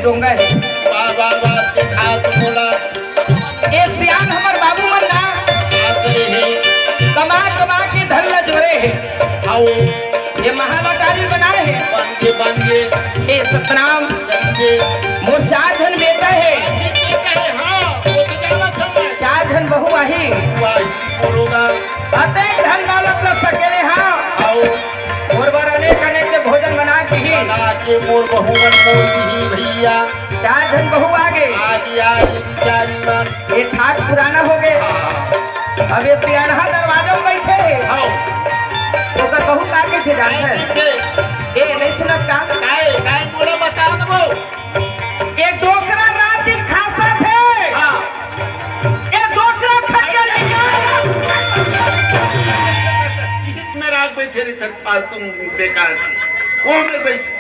डोंगा है। वाह वाह वाह देखा तो बोला ये सियान हमार बाबू मन ना करे है कमा कमा के धन ल जोरे है। आओ ये महालटारी बनाए है। बंगे ये सतनाम बंगे मोर 4 जन बेटा है, हाँ वो तो जाना समझ 4 जन बहू आही। वाह बोलोगा अतः धन दौलत ल सकेले हाँ आओ और बार अनेक अनेक के भोजन बना के ही बना के मोर बहुवन मोर ही भैया 4 जन बहू आगे। आगे आगे बिचारी मन ये ठाट पुराना हो गए। अब ये सियानहा दरवाजा में बैठे है। आओ तो का कहूँ का के थे जानते हैं? ए नहीं सुनस का काय बोला बता दो एक डोकरा रात दिन खासा थे। हाँ एक डोकरा खट के निकाल बीच में रात बैठे रही पास तुम बेकार थी कौन में बैठ